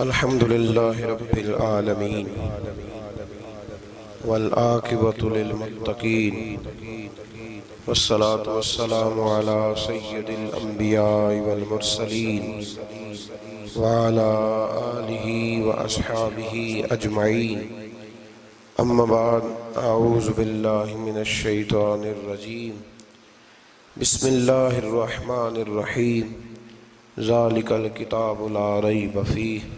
الحمد لله رب العالمين والعاقبة للمتقين والصلاة والسلام على سيد الأنبياء والمرسلين وعلى آله وأصحابه أجمعين. أما بعد، أعوذ بالله من الشيطان الرجيم. بسم الله الرحمن الرحيم. ذلك الكتاب لا ريب فيه.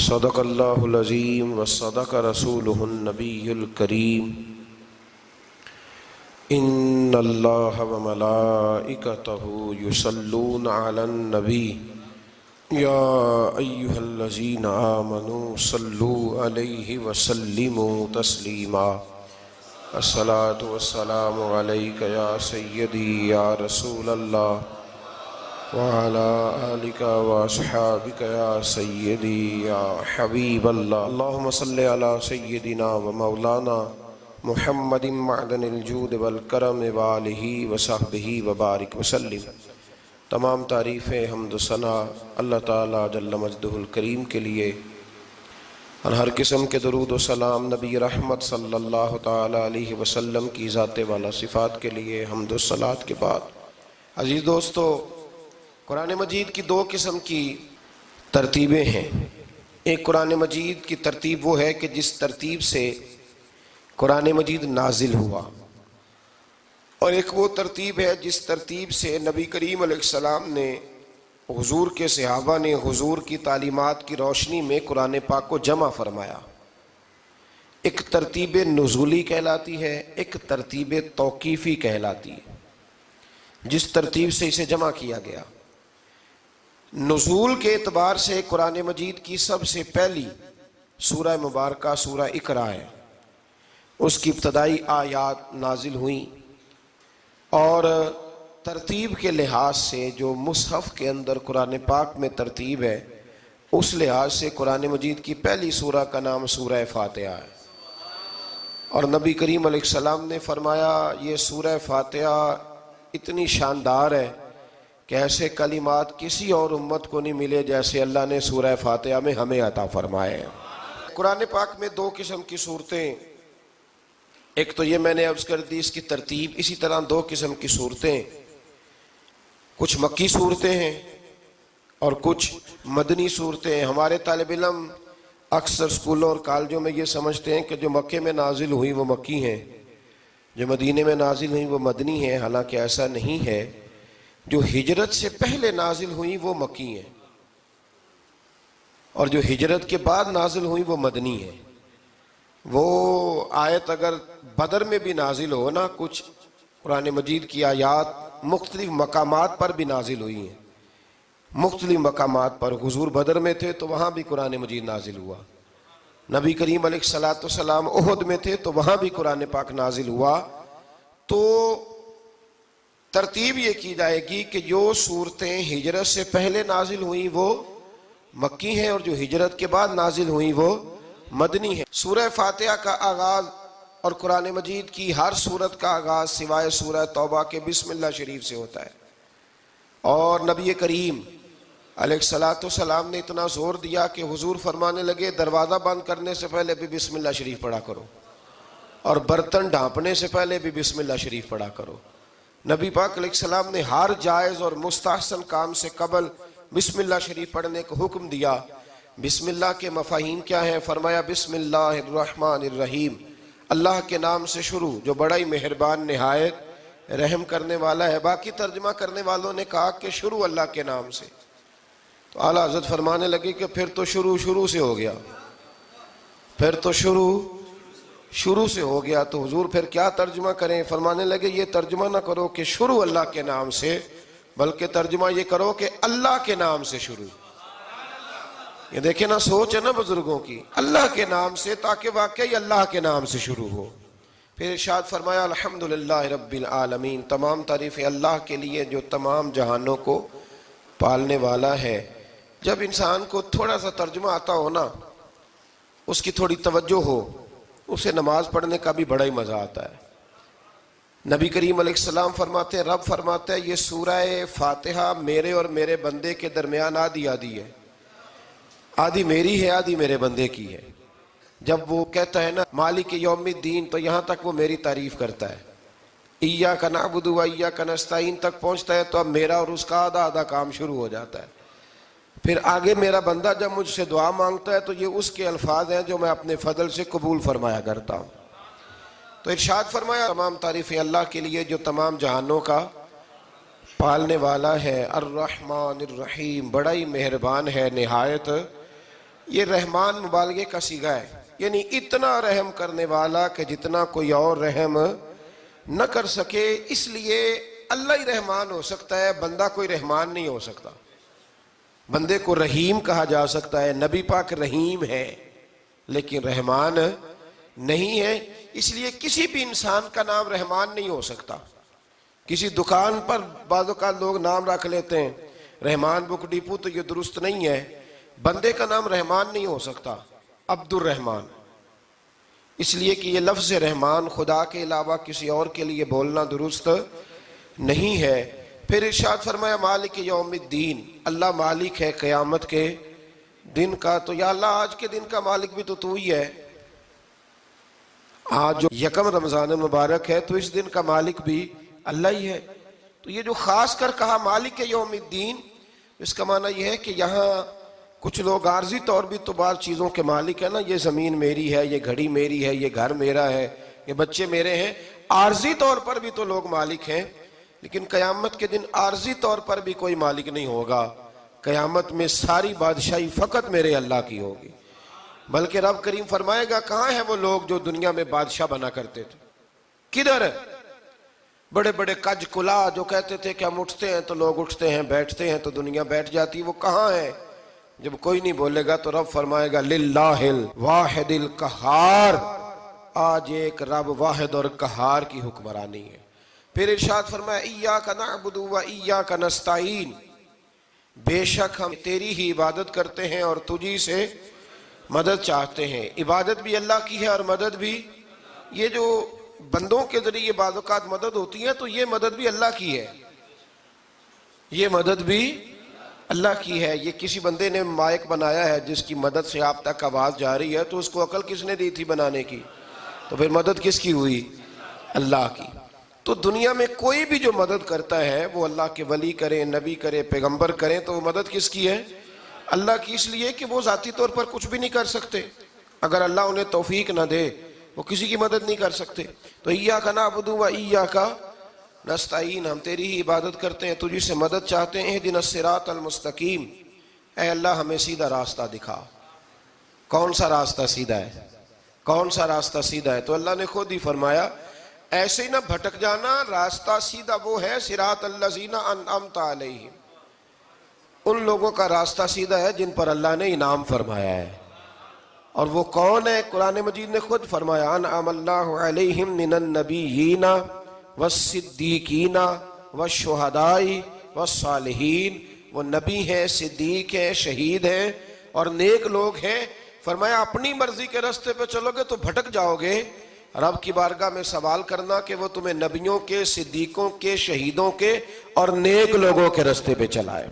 صدق الله العظيم وصدق رسوله النبي الكريم. إن الله وملائكته يصلون على النبي يا أيها الذين آمنوا صلوا عليه وسلموا تسليما. الصلاة والسلام عليك يا سيدي يا رسول الله وعلى آلك وأصحابك يا سيدي يا حبيب الله. اللهم صل على سيدنا ومولانا محمد معدن الجود والکرم وآلہ وصحبہ وبارک وسلم. تمام تعریفیں حمد و ثنا اللہ تعالیٰ جل مجدہ الکریم کے لیے، اور ہر قسم کے درود و سلام نبی رحمت صلی اللہ تعالیٰ علیہ وسلم کی ذات والا صفات کے لیے حمد و صلات کے بعد، عزیز دوستو، قرآن مجید کی دو قسم کی ترتیبیں ہیں. ایک قرآن مجید کی ترتیب وہ ہے کہ جس ترتیب سے قرآن مجید نازل ہوا، اور ایک وہ ترتیب ہے جس ترتیب سے نبی کریم علیہ السلام نے، حضور کے صحابہ نے حضور کی تعلیمات کی روشنی میں قرآن پاک کو جمع فرمایا. ایک ترتیب نزولی کہلاتی ہے، ایک ترتیب توقیفی کہلاتی ہے. جس ترتیب سے اسے جمع کیا گیا، نزول کے اعتبار سے قرآن مجید کی سب سے پہلی سورہ مبارکہ سورہ اقرا ہے. اس کی ابتدائی آیات نازل ہوئیں، اور ترتیب کے لحاظ سے جو مصحف کے اندر قرآن پاک میں ترتیب ہے، اس لحاظ سے قرآن مجید کی پہلی سورہ کا نام سورہ فاتحہ ہے. اور نبی کریم علیہ السلام نے فرمایا یہ سورہ فاتحہ اتنی شاندار ہے کہ ایسے کلمات کسی اور امت کو نہیں ملے جیسے اللہ نے سورہ فاتحہ میں ہمیں عطا فرمائے ہیں. قرآن پاک میں دو قسم کی صورتیں، ایک تو یہ میں نے عرض کر دی اس کی ترتیب، اسی طرح دو قسم کی صورتیں، کچھ مکی صورتیں ہیں اور کچھ مدنی صورتیں ہیں. ہمارے طالب علم اکثر اسکولوں اور کالجوں میں یہ سمجھتے ہیں کہ جو مکے میں نازل ہوئی وہ مکی ہیں، جو مدینے میں نازل ہوئی وہ مدنی ہیں. حالانکہ ایسا نہیں ہے. جو ہجرت سے پہلے نازل ہوئی وہ مکی ہیں، اور جو ہجرت کے بعد نازل ہوئی وہ مدنی ہیں. وہ آیت اگر بدر میں بھی نازل ہو نا، کچھ قرآن مجید کی آیات مختلف مقامات پر بھی نازل ہوئی ہیں. مختلف مقامات پر حضور بدر میں تھے تو وہاں بھی قرآن مجید نازل ہوا. نبی کریم علیہ السلام احد میں تھے تو وہاں بھی قرآن پاک نازل ہوا. تو ترتیب یہ کی جائے گی کہ جو صورتیں ہجرت سے پہلے نازل ہوئیں وہ مکی ہیں، اور جو ہجرت کے بعد نازل ہوئیں وہ مدنی ہیں. سورہ فاتحہ کا آغاز اور قرآن مجید کی ہر سورت کا آغاز سوائے سورہ توبہ کے بسم اللہ شریف سے ہوتا ہے. اور نبی کریم علیہ السلام نے اتنا زور دیا کہ حضور فرمانے لگے دروازہ بند کرنے سے پہلے بھی بسم اللہ شریف پڑھا کرو، اور برتن ڈھانپنے سے پہلے بھی بسم اللہ شریف پڑھا کرو. نبی پاک علیہ السلام نے ہر جائز اور مستحسن کام سے قبل بسم اللہ شریف پڑھنے کو حکم دیا. بسم اللہ کے مفاہیم کیا ہیں؟ فرمایا بسم اللہ الرحمن الرحیم، اللہ کے نام سے شروع جو بڑا ہی مہربان نہایت رحم کرنے والا ہے. باقی ترجمہ کرنے والوں نے کہا کہ شروع اللہ کے نام سے، تو اعلیٰ حضرت فرمانے لگے کہ پھر تو شروع سے ہو گیا، پھر تو شروع سے ہو گیا. تو حضور پھر کیا ترجمہ کریں؟ فرمانے لگے یہ ترجمہ نہ کرو کہ شروع اللہ کے نام سے، بلکہ ترجمہ یہ کرو کہ اللہ کے نام سے شروع. یہ دیکھیں نا، سوچ ہے نا بزرگوں کی، اللہ کے نام سے، تاکہ واقعی اللہ کے نام سے شروع ہو. پھر ارشاد فرمایا الحمدللہ رب العالمین، تمام تعریفیں اللہ کے لیے جو تمام جہانوں کو پالنے والا ہے. جب انسان کو تھوڑا سا ترجمہ آتا ہو نا، اس کی تھوڑی توجہ ہو، اسے نماز پڑھنے کا بھی بڑا ہی مزہ آتا ہے. نبی کریم علیہ السلام فرماتے ہیں، رب فرماتا ہے یہ سورہ فاتحہ میرے اور میرے بندے کے درمیان آدھی آدھی ہے. آدھی میری ہے آدھی میرے بندے کی ہے۔ جب وہ کہتا ہے نا مالک یوم الدین، تو یہاں تک وہ میری تعریف کرتا ہے، ایاک نعبد و ایاک نستعین تک پہنچتا ہے تو اب میرا اور اس کا آدھا آدھا کام شروع ہو جاتا ہے۔ پھر آگے میرا بندہ جب مجھ سے دعا مانگتا ہے تو یہ اس کے الفاظ ہیں جو میں اپنے فضل سے قبول فرمایا کرتا ہوں۔ تو ارشاد فرمایا تمام تعریفیں اللہ کے لیے جو تمام جہانوں کا پالنے والا ہے، الرحمن الرحیم، بڑا ہی مہربان ہے نہایت۔ یہ رحمان مبالغے کا صیغہ ہے، یعنی اتنا رحم کرنے والا کہ جتنا کوئی اور رحم نہ کر سکے، اس لیے اللہ ہی رحمان ہو سکتا ہے، بندہ کوئی رحمان نہیں ہو سکتا۔ بندے کو رحیم کہا جا سکتا ہے، نبی پاک رحیم ہے لیکن رحمان نہیں ہے، اس لیے کسی بھی انسان کا نام رحمان نہیں ہو سکتا۔ کسی دکان پر بعض اوقات لوگ نام رکھ لیتے ہیں رحمان بک ڈپو، تو یہ درست نہیں ہے۔ بندے کا نام رحمان نہیں ہو سکتا، عبد الرحمان، اس لیے کہ یہ لفظ رحمان خدا کے علاوہ کسی اور کے لیے بولنا درست نہیں ہے۔ پھر ارشاد فرمایا مالک یوم الدین، اللہ مالک ہے قیامت کے دن کا۔ تو یا اللہ آج کے دن کا مالک بھی تو ہی ہے، آج جو یکم رمضان مبارک ہے تو اس دن کا مالک بھی اللہ ہی ہے۔ تو یہ جو خاص کر کہا مالک یوم الدین، اس کا معنی یہ ہے کہ یہاں کچھ لوگ عارضی طور بھی تو بعض چیزوں کے مالک ہیں نا، یہ زمین میری ہے، یہ گھڑی میری ہے، یہ گھر میرا ہے، یہ بچے میرے ہیں، عارضی طور پر بھی تو لوگ مالک ہیں، لیکن قیامت کے دن عارضی طور پر بھی کوئی مالک نہیں ہوگا۔ قیامت میں ساری بادشاہی فقط میرے اللہ کی ہوگی، بلکہ رب کریم فرمائے گا کہاں ہیں وہ لوگ جو دنیا میں بادشاہ بنا کرتے تھے، کدھر ہے؟ بڑے بڑے کج کلا جو کہتے تھے کہ ہم اٹھتے ہیں تو لوگ اٹھتے ہیں، بیٹھتے ہیں تو دنیا بیٹھ جاتی، وہ کہاں ہے؟ جب کوئی نہیں بولے گا تو رب فرمائے گا للہ الواحد القہار، آج ایک رب واحد اور قہار کی حکمرانی ہے۔ پھر ارشاد فرمایا ایاک نعبد و ایاک نستعین، بے شک ہم تیری ہی عبادت کرتے ہیں اور تجھی سے مدد چاہتے ہیں۔ عبادت بھی اللہ کی ہے اور مدد بھی، یہ جو بندوں کے ذریعے بعض اوقات مدد ہوتی ہے تو یہ مدد بھی اللہ کی ہے، یہ مدد بھی اللہ کی ہے۔ یہ کسی بندے نے مائک بنایا ہے جس کی مدد سے آپ تک آواز جا رہی ہے، تو اس کو عقل کس نے دی تھی بنانے کی؟ تو پھر مدد کس کی ہوئی؟ اللہ کی۔ تو دنیا میں کوئی بھی جو مدد کرتا ہے وہ اللہ کے ولی کریں، نبی کرے، پیغمبر کریں، تو وہ مدد کس کی ہے؟ اللہ کی، اس لیے کہ وہ ذاتی طور پر کچھ بھی نہیں کر سکتے، اگر اللہ انہیں توفیق نہ دے وہ کسی کی مدد نہیں کر سکتے۔ تو ایاک نعبد و ایاک نستعین، ہم تیری ہی عبادت کرتے ہیں، تجھی سے مدد چاہتے ہیں۔ اہدنا الصراط المستقیم، اے اللہ ہمیں سیدھا راستہ دکھا۔ کون سا راستہ سیدھا ہے؟ کون سا راستہ سیدھا ہے؟ تو اللہ نے خود ہی فرمایا ایسے ہی نہ بھٹک جانا، راستہ سیدھا وہ ہے صراط الذین انعمت علیہم، ان لوگوں کا راستہ سیدھا ہے جن پر اللہ نے انعام فرمایا ہے۔ اور وہ کون ہے؟ قرآن مجید نے خود فرمایا انعم اللہ علیہم من النبیین والصدیقین والشہداء والصالحین، وہ نبی ہیں، صدیق ہیں، شہید ہیں اور نیک لوگ ہیں۔ فرمایا اپنی مرضی کے راستے پہ چلو گے تو بھٹک جاؤ گے، رب کی بارگاہ میں سوال کرنا کہ وہ تمہیں نبیوں کے، صدیقوں کے، شہیدوں کے اور نیک لوگوں کے راستے پہ چلائے۔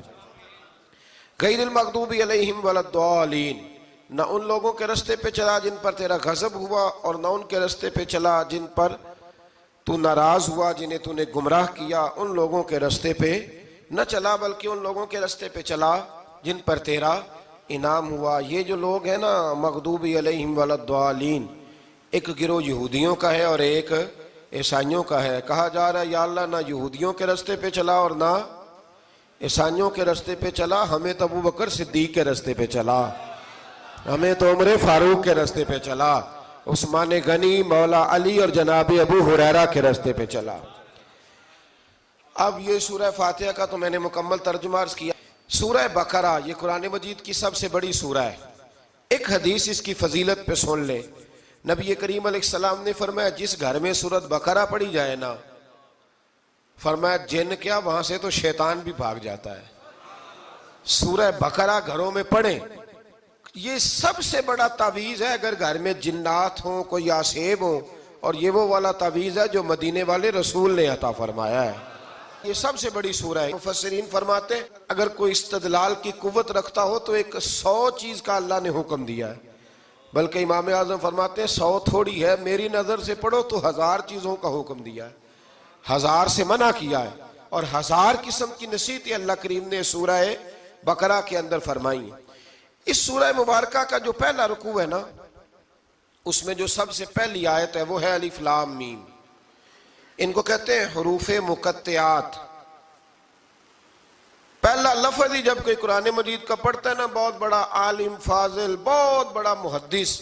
غیر المغضوب علیہم ولا الضالین، نہ ان لوگوں کے راستے پہ چلا جن پر تیرا غضب ہوا، اور نہ ان کے راستے پہ چلا جن پر تو ناراض ہوا، جنہیں تو نے گمراہ کیا، ان لوگوں کے راستے پہ نہ چلا، بلکہ ان لوگوں کے راستے پہ چلا جن پر تیرا انعام ہوا۔ یہ جو لوگ ہیں نا مغضوب علیہم ولا الضالین، ایک گروہ یہودیوں کا ہے اور ایک عیسائیوں کا ہے۔ کہا جا رہا ہے یا اللہ نہ یہودیوں کے راستے پہ چلا اور نہ عیسائیوں کے راستے پہ چلا، ہمیں تو ابو بکر صدیق کے راستے پہ چلا، ہمیں تو عمر فاروق کے راستے پہ چلا، عثمان غنی، مولا علی اور جناب ابو ہریرہ کے راستے پہ چلا۔ اب یہ سورہ فاتحہ کا تو میں نے مکمل ترجمہ عرض کیا۔ سورہ بقرہ یہ قرآن مجید کی سب سے بڑی سورہ ہے۔ ایک حدیث اس کی فضیلت پہ سن لے، نبی کریم علیہ السلام نے فرمایا جس گھر میں سورۃ بقرہ پڑھی جائے نا، فرمایا جن کیا وہاں سے تو شیطان بھی بھاگ جاتا ہے۔ سورہ بقرہ گھروں میں پڑھیں، یہ سب سے بڑا تعویذ ہے۔ اگر گھر میں جنات ہوں، کوئی آسیب ہوں، اور یہ وہ والا تعویذ ہے جو مدینے والے رسول نے عطا فرمایا ہے۔ یہ سب سے بڑی سورہ ہے۔ مفسرین فرماتے ہیں اگر کوئی استدلال کی قوت رکھتا ہو تو ایک 100 چیز کا اللہ نے حکم دیا ہے، بلکہ امام اعظم فرماتے ہیں 100 تھوڑی ہے، میری نظر سے پڑھو تو 1000 چیزوں کا حکم دیا ہے، 1000 سے منع کیا ہے، اور 1000 قسم کی نصیحتیں اللہ کریم نے سورہ بقرہ کے اندر فرمائی ہیں۔ اس سورہ مبارکہ کا جو پہلا رکوع ہے نا، اس میں جو سب سے پہلی آیت ہے وہ ہے الف لام میم۔ ان کو کہتے ہیں حروف مقطعات۔ پہلا لفظ ہی جب کوئی قرآن مجید کا پڑھتا ہے نا، بہت بڑا عالم فاضل، بہت بڑا محدث،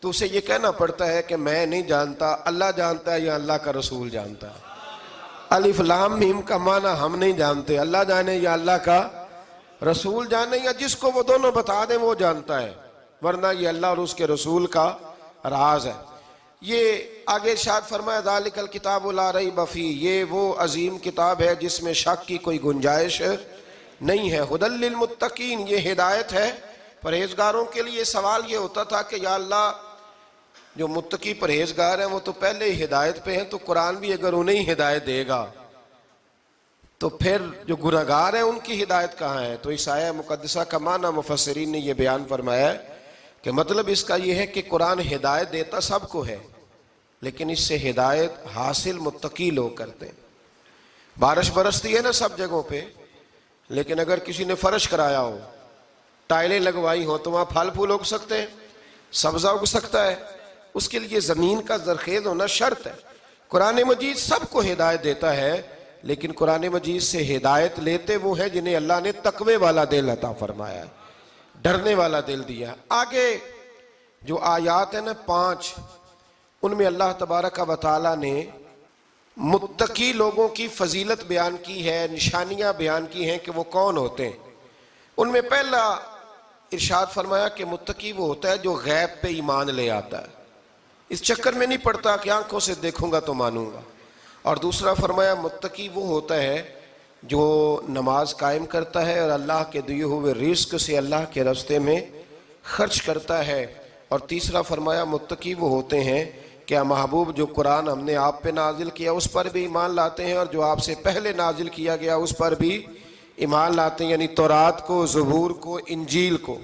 تو اسے یہ کہنا پڑتا ہے کہ میں نہیں جانتا، اللہ جانتا ہے یا اللہ کا رسول جانتا ہے۔ الف لام میم کا معنی ہم نہیں جانتے، اللہ جانے یا اللہ کا رسول جانے، یا جس کو وہ دونوں بتا دیں وہ جانتا ہے، ورنہ یہ اللہ اور اس کے رسول کا راز ہے۔ یہ آگے ارشاد فرمایا ذالک الکتاب لا ریب فیہ، یہ وہ عظیم کتاب ہے جس میں شک کی کوئی گنجائش نہیں ہے۔ ھدی للمتقین، یہ ہدایت ہے پرہیزگاروں کے لیے۔ سوال یہ ہوتا تھا کہ یا اللہ جو متقی پرہیزگار ہیں وہ تو پہلے ہی ہدایت پہ ہیں، تو قرآن بھی اگر انہیں ہدایت دے گا تو پھر جو گنہگار ہیں ان کی ہدایت کہاں ہے؟ تو اس آیہ مقدسہ کا معنی مفسرین نے یہ بیان فرمایا ہے کہ مطلب اس کا یہ ہے کہ قرآن ہدایت دیتا سب کو ہے، لیکن اس سے ہدایت حاصل متقی لوگ کرتے ہیں۔ بارش برستی ہے نا سب جگہوں پہ، لیکن اگر کسی نے فرش کرایا ہو، ٹائلیں لگوائی ہو، تو وہاں پھل پھول اگ سکتے ہیں، سبزہ اگ سکتا ہے، اس کے لیے زمین کا زرخیز ہونا شرط ہے۔ قرآن مجید سب کو ہدایت دیتا ہے، لیکن قرآن مجید سے ہدایت لیتے وہ ہیں جنہیں اللہ نے تقوی والا دل عطا فرمایا ہے، ڈرنے والا دل دیا ہے۔ آگے جو آیات ہیں نا 5، ان میں اللہ تبارک و تعالیٰ نے متقی لوگوں کی فضیلت بیان کی ہے، نشانیاں بیان کی ہیں کہ وہ کون ہوتے ہیں۔ ان میں پہلا ارشاد فرمایا کہ متقی وہ ہوتا ہے جو غیب پہ ایمان لے آتا ہے، اس چکر میں نہیں پڑتا کہ آنکھوں سے دیکھوں گا تو مانوں گا۔ اور دوسرا فرمایا متقی وہ ہوتا ہے جو نماز قائم کرتا ہے اور اللہ کے دیے ہوئے رزق سے اللہ کے راستے میں خرچ کرتا ہے۔ اور تیسرا فرمایا متقی وہ ہوتے ہیں کہ محبوب جو قرآن ہم نے آپ پہ نازل کیا اس پر بھی ایمان لاتے ہیں، اور جو آپ سے پہلے نازل کیا گیا اس پر بھی ایمان لاتے ہیں، یعنی تورات کو، زبور کو، انجیل کو،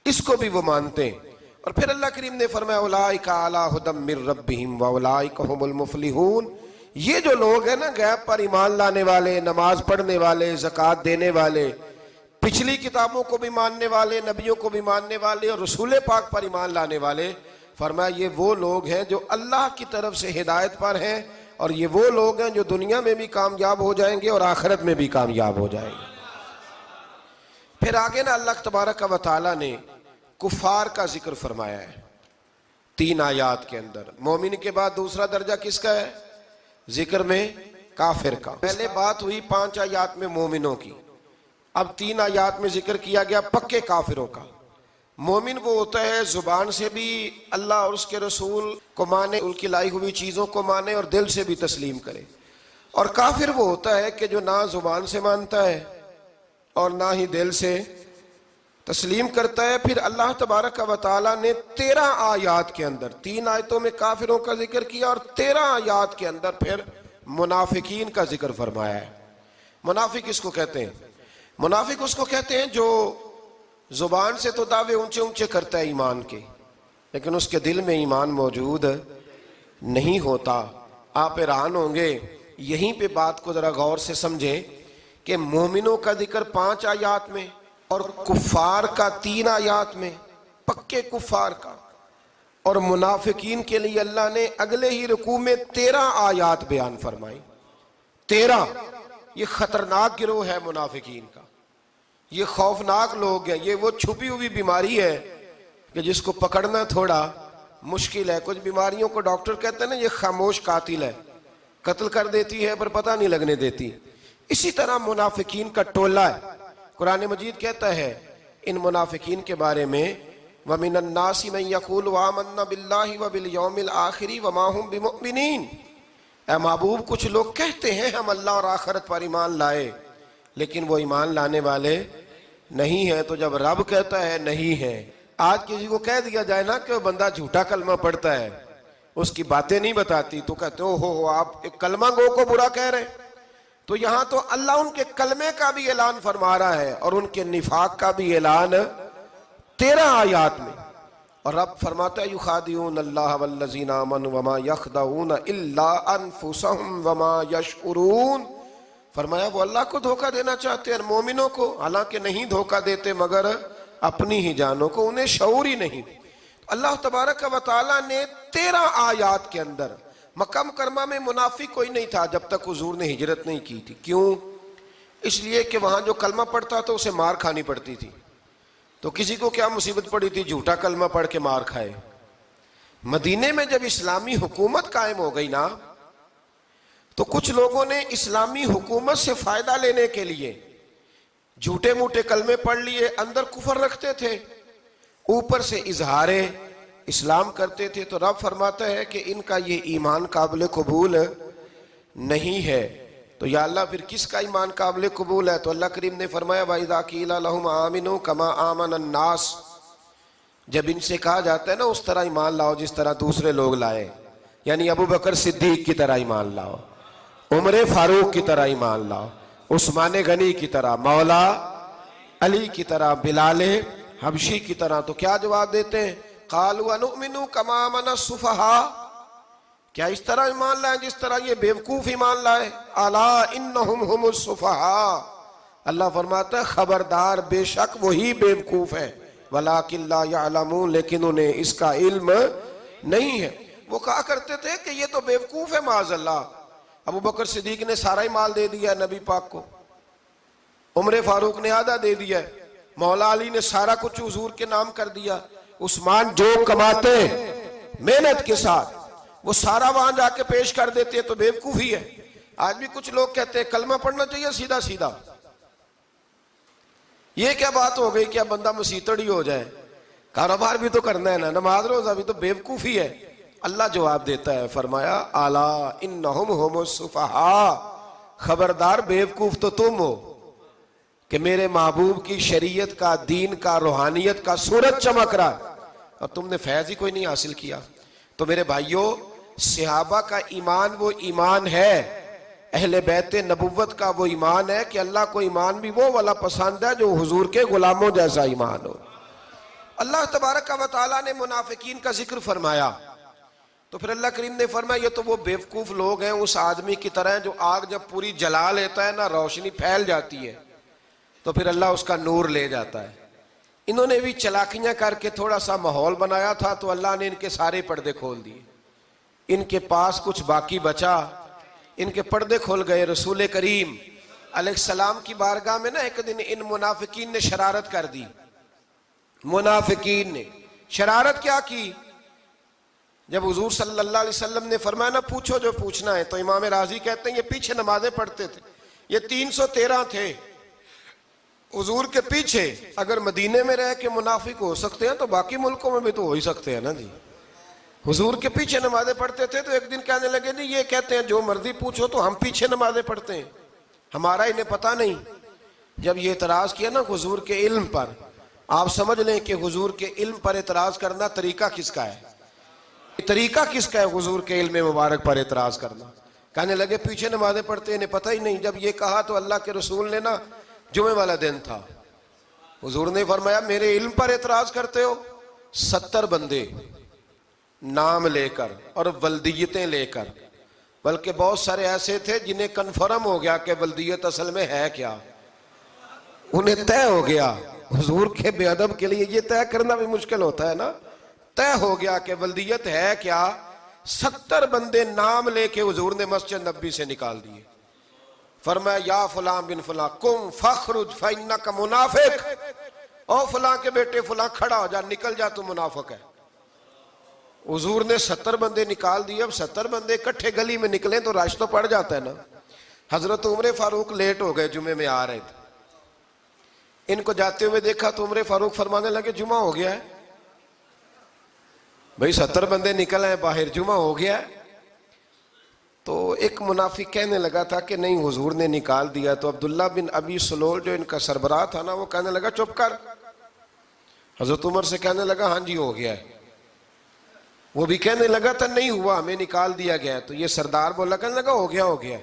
اس کو بھی وہ مانتے ہیں۔ اور پھر اللہ کریم نے فرمایا اولئک علی ھدی من ربہم واولئک ھم المفلحون، یہ جو لوگ ہیں نا غیب پر ایمان لانے والے، نماز پڑھنے والے، زکوٰۃ دینے والے، پچھلی کتابوں کو بھی ماننے والے، نبیوں کو بھی ماننے والے، اور رسول پاک پر ایمان لانے والے، فرمایا یہ وہ لوگ ہیں جو اللہ کی طرف سے ہدایت پر ہیں، اور یہ وہ لوگ ہیں جو دنیا میں بھی کامیاب ہو جائیں گے اور آخرت میں بھی کامیاب ہو جائیں گے۔ پھر آگے نا اللہ تبارک و تعالیٰ نے کفار کا ذکر فرمایا ہے 3 آیات کے اندر۔ مومن کے بعد دوسرا درجہ کس کا ہے ذکر میں؟ کافر کا۔ پہلے بات ہوئی 5 آیات میں مومنوں کی، اب 3 آیات میں ذکر کیا گیا پکے کافروں کا۔ مومن وہ ہوتا ہے زبان سے بھی اللہ اور اس کے رسول کو مانے، ان کی لائی ہوئی چیزوں کو مانے اور دل سے بھی تسلیم کرے، اور کافر وہ ہوتا ہے کہ جو نہ زبان سے مانتا ہے اور نہ ہی دل سے تسلیم کرتا ہے۔ پھر اللہ تبارک و تعالیٰ نے 13 آیات کے اندر، 3 آیتوں میں کافروں کا ذکر کیا اور 13 آیات کے اندر پھر منافقین کا ذکر فرمایا ہے۔ منافق اس کو کہتے ہیں، منافق اس کو کہتے ہیں جو زبان سے تو دعوے اونچے اونچے کرتا ہے ایمان کے، لیکن اس کے دل میں ایمان موجود نہیں ہوتا۔ آپ حیران ہوں گے، یہیں پہ بات کو ذرا غور سے سمجھیں کہ مومنوں کا ذکر 5 آیات میں اور کفار کا 3 آیات میں، پکے کفار کا، اور منافقین کے لیے اللہ نے اگلے ہی رکوع میں 13 آیات بیان فرمائی۔ 13، یہ خطرناک گروہ ہے منافقین کا، یہ خوفناک لوگ ہیں، یہ وہ چھپی ہوئی بیماری ہے کہ جس کو پکڑنا تھوڑا مشکل ہے۔ کچھ بیماریوں کو ڈاکٹر کہتے ہیں نا یہ خاموش قاتل ہے، قتل کر دیتی ہے پر پتہ نہیں لگنے دیتی۔ اسی طرح منافقین کا ٹولہ ہے۔ قرآن مجید کہتا ہے ان منافقین کے بارے میں وَمِنَ النَّاسِ مَن يَقُولُ آمَنَّا بِاللَّهِ وَبِالْيَوْمِ الْآخِرِ وَمَا هُمْ بِمُؤْمِنِينَ، اے محبوب کچھ لوگ کہتے ہیں ہم اللہ اور آخرت پر ایمان لائے، لیکن وہ ایمان لانے والے نہیں ہیں۔ تو جب رب کہتا ہے نہیں ہے، آج کسی کو کہہ دیا جائے نا کہ وہ بندہ جھوٹا کلمہ پڑھتا ہے، اس کی باتیں نہیں بتاتے، تو کہتے ہو آپ ایک کلمہ گو کو برا کہہ رہے ہیں۔ تو یہاں تو اللہ ان کے کلمے کا بھی اعلان فرما رہا ہے اور ان کے نفاق کا بھی اعلان 13 آیات میں. اور رب فرماتا ہے یخادعون اللہ والذین آمنوا وما یخدعون الا انفسهم وما یشعرون. فرمایا وہ اللہ کو دھوکہ دینا چاہتے ہیں مومنوں کو، حالانکہ نہیں دھوکہ دیتے مگر اپنی ہی جانوں کو، انہیں شعور ہی نہیں. اللہ تبارک و تعالیٰ نے 13 آیات کے اندر مکہ مکرمہ میں منافق کوئی نہیں تھا جب تک حضور نے ہجرت نہیں کی تھی. کیوں؟ اس لیے کہ وہاں جو کلمہ پڑھتا تھا اسے مار کھانی پڑتی تھی. تو کسی کو کیا مصیبت پڑی تھی؟ جھوٹا کلمہ پڑھ کے مار کھائے. مدینے میں جب اسلامی حکومت قائم ہو گئی نا تو کچھ لوگوں نے اسلامی حکومت سے فائدہ لینے کے لیے جھوٹے موٹے کلمے پڑھ لیے، اندر کفر رکھتے تھے، اوپر سے اظہار اسلام کرتے تھے. تو رب فرماتا ہے کہ ان کا یہ ایمان قابل قبول نہیں ہے. تو یا اللہ پھر کس کا ایمان قابل قبول ہے؟ تو اللہ کریم نے فرمایا وَإِذَا قِيلَ لَهُمْ آمِنُوا كَمَا آمَنَ النَّاسِ. جب ان سے کہا جاتا ہے نا اس طرح ایمان لاؤ جس طرح دوسرے لوگ لائے، یعنی ابو بکر صدیق کی طرح ایمان لاؤ، عمر فاروق کی طرح ایمان لاؤ، عثمان غنی کی طرح، مولا علی کی طرح، بلال حبشی کی طرح. تو کیا جواب دیتے ہیں؟ قالوا انؤمن كما آمن السفهاء. کیا اس طرح ایمان لائیں جس طرح یہ بیوقوف ایمان لائے؟ الا انہم هم السفهاء. اللہ فرماتا ہے خبردار بے شک وہی بیوقوف ہے، ولکن لا يعلمون، لیکن انہیں اس کا علم نہیں ہے. وہ کہا کرتے تھے کہ یہ تو بیوقوف ہے معاذ اللہ. ابو بکر صدیق نے سارا ہی مال دے دیا نبی پاک کو، عمر فاروق نے آدھا دے دیا، مولا علی نے سارا کچھ حضور کے نام کر دیا، عثمان جو کماتے محنت کے ساتھ وہ سارا وہاں جا کے پیش کر دیتے. تو بیوقوفی ہے. آج بھی کچھ لوگ کہتے ہیں کلمہ پڑھنا چاہیے سیدھا سیدھا. یہ کیا بات ہو گئی کیا بندہ مسیطڑ ہی ہو جائے؟ کاروبار بھی تو کرنا ہے نا، نماز روزہ بھی. تو بیوقوفی ہے. اللہ جواب دیتا ہے، فرمایا الا انہم هم السفہاء، خبردار بیوقوف تو تم ہو کہ میرے محبوب کی شریعت کا، دین کا، روحانیت کا سورج چمک رہا اور تم نے فیض ہی کوئی نہیں حاصل کیا. تو میرے بھائیوں، صحابہ کا ایمان وہ ایمان ہے، اہل بیت نبوت کا وہ ایمان ہے کہ اللہ کو ایمان بھی وہ والا پسند ہے جو حضور کے غلاموں جیسا ایمان ہو. اللہ تبارک و تعالیٰ نے منافقین کا ذکر فرمایا تو پھر اللہ کریم نے فرمایا یہ تو وہ بیوقوف لوگ ہیں اس آدمی کی طرح جو آگ جب پوری جلا لیتا ہے نا روشنی پھیل جاتی ہے تو پھر اللہ اس کا نور لے جاتا ہے. انہوں نے بھی چلاکیاں کر کے تھوڑا سا ماحول بنایا تھا تو اللہ نے ان کے سارے پردے کھول دیے. ان کے پاس کچھ باقی بچا، ان کے پردے کھول گئے. رسول کریم علیہ السلام کی بارگاہ میں نا ایک دن ان منافقین نے شرارت کر دی. منافقین نے شرارت کیا کی؟ جب حضور صلی اللہ علیہ وسلم نے فرمایا نا پوچھو جو پوچھنا ہے، تو امام راضی کہتے ہیں یہ پیچھے نمازیں پڑھتے تھے، یہ 313 تھے حضور کے پیچھے. اگر مدینے میں رہ کے منافق ہو سکتے ہیں تو باقی ملکوں میں بھی تو ہو ہی سکتے ہیں نا جی. حضور کے پیچھے نمازیں پڑھتے تھے تو ایک دن کہنے لگے جی یہ کہتے ہیں جو مرضی پوچھو تو ہم پیچھے نمازیں پڑھتے ہیں، ہمارا انہیں پتہ نہیں. جب یہ اعتراض کیا نا حضور کے علم پر، آپ سمجھ لیں کہ حضور کے علم پر اعتراض کرنا طریقہ کس کا ہے؟ طریقہ کس کا ہے حضور کے علم مبارک پر اعتراض کرنا؟ کہنے لگے پیچھے نمازیں پڑھتے انہیں پتہ ہی نہیں. جب یہ کہا تو اللہ کے رسول نے نا، جمعے والا دن تھا، حضور نے فرمایا میرے علم پر اعتراض کرتے ہو؟ 70 بندے نام لے کر اور ولدیتیں لے کر، بلکہ بہت سارے ایسے تھے جنہیں کنفرم ہو گیا کہ ولدیت اصل میں ہے کیا، انہیں طے ہو گیا. حضور کے بے ادب کے لیے یہ طے کرنا بھی مشکل ہوتا ہے نا. طے ہو گیا کہ ولدیت ہے کیا. 70 بندے نام لے کے حضور نے مسجد نبوی سے نکال دیے. فرمایا یا فلاں بن فلاں قم فخرج فإنک منافق، او فلاں کے بیٹے فلاں کھڑا ہو جا، نکل جا، تو منافق ہے. حضور نے 70 بندے نکال دیے. اب 70 بندے اکٹھے گلی میں نکلیں تو رش تو پڑ جاتا ہے نا. حضرت عمر فاروق لیٹ ہو گئے، جمعے میں آ رہے تھے. ان کو جاتے ہوئے دیکھا تو عمر فاروق فرمانے لگے جمعہ ہو گیا ہے. بھئی 70 بندے نکل آئے باہر، جمعہ ہو گیا ہے. تو ایک منافق کہنے لگا تھا کہ نہیں حضور نے نکال دیا. تو عبداللہ بن ابی سلول جو ان کا سربراہ تھا نا، وہ کہنے لگا چپ کر. حضرت عمر سے کہنے لگا ہاں جی ہو گیا ہے. وہ بھی کہنے لگا تھا نہیں ہوا، ہمیں نکال دیا گیا. تو یہ سردار بولا، کہنے لگا ہو گیا ہو گیا.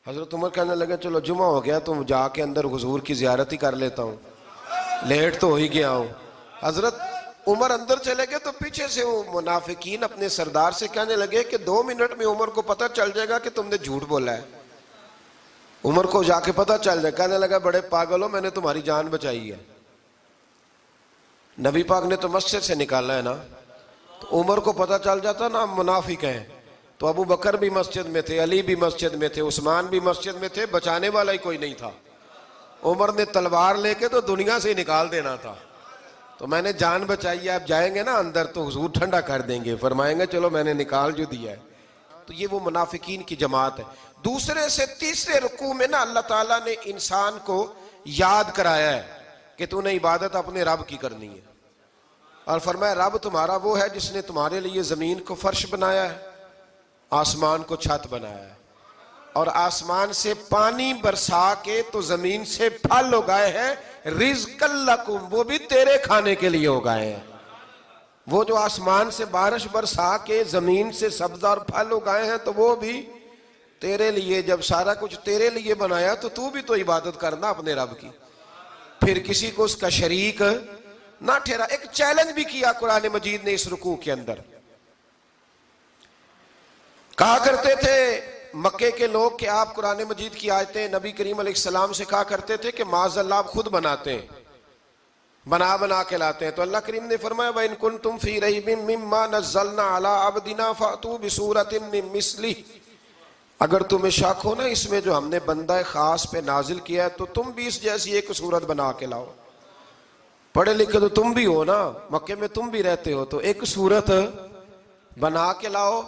حضرت عمر کہنے لگے چلو جمعہ ہو گیا تو جا کے اندر حضور کی زیارت ہی کر لیتا ہوں، لیٹ تو ہو ہی گیا ہوں۔ حضرت عمر اندر چلے گئے تو پیچھے سے وہ منافقین اپنے سردار سے کہنے لگے کہ 2 منٹ میں عمر کو پتہ چل جائے گا کہ تم نے جھوٹ بولا ہے۔ عمر کو جا کے پتہ چل جائے، کہنے لگا بڑے پاگل ہو، میں نے تمہاری جان بچائی ہے، نبی پاک نے تو مسجد سے نکالا ہے نا۔ تو عمر کو پتہ چل جاتا نا منافق ہیں، تو ابو بکر بھی مسجد میں تھے، علی بھی مسجد میں تھے، عثمان بھی مسجد میں تھے، بچانے والا ہی کوئی نہیں تھا۔ عمر نے تلوار لے کے تو دنیا سے نکال دینا تھا، تو میں نے جان بچائی ہے، آپ جائیں گے نا اندر تو حضور ٹھنڈا کر دیں گے، فرمائیں گے چلو میں نے نکال جو دیا ہے۔ تو یہ وہ منافقین کی جماعت ہے۔ دوسرے سے تیسرے رکوع میں نا اللہ تعالیٰ نے انسان کو یاد کرایا ہے کہ تو نے عبادت اپنے رب کی کرنی ہے، اور فرمایا رب تمہارا وہ ہے جس نے تمہارے لیے زمین کو فرش بنایا ہے، آسمان کو چھت بنایا ہے، اور آسمان سے پانی برسا کے تو زمین سے پھل اگائے ہیں، رزق لکم، وہ بھی تیرے کھانے کے لیے اگائے ہیں۔ وہ جو آسمان سے بارش برسا کے زمین سے سبز اور پھل اگائے ہیں تو وہ بھی تیرے لیے۔ جب سارا کچھ تیرے لیے بنایا تو بھی تو عبادت کرنا اپنے رب کی، پھر کسی کو اس کا شریک نہ ٹھہرا۔ ایک چیلنج بھی کیا قرآن مجید نے اس رکوع کے اندر، کہا کرتے تھے مکے کے لوگ کہ آپ قرآن مجید کی آیتیں نبی کریم علیہ السلام سے کہا کرتے تھے کہ معاذ اللہ آپ خود بناتے ہیں، بنا کے لاتے ہیں۔ تو اللہ کریم نے فرمایا وَإِن كُنتُمْ فِي رَيْبٍ مِّمَّا نَزَّلْنَا عَلَىٰ عَبْدِنَا فَأْتُوا بِسُورَةٍ مِّن مِّثْلِهِ، اگر تمہیں شک ہو نا اس میں جو ہم نے بندہ خاص پہ نازل کیا ہے تو تم بھی اس جیسی ایک صورت بنا کے لاؤ۔ پڑھے لکھے تو تم بھی ہو نا، مکے میں تم بھی رہتے ہو، تو ایک صورت بنا کے لاؤ۔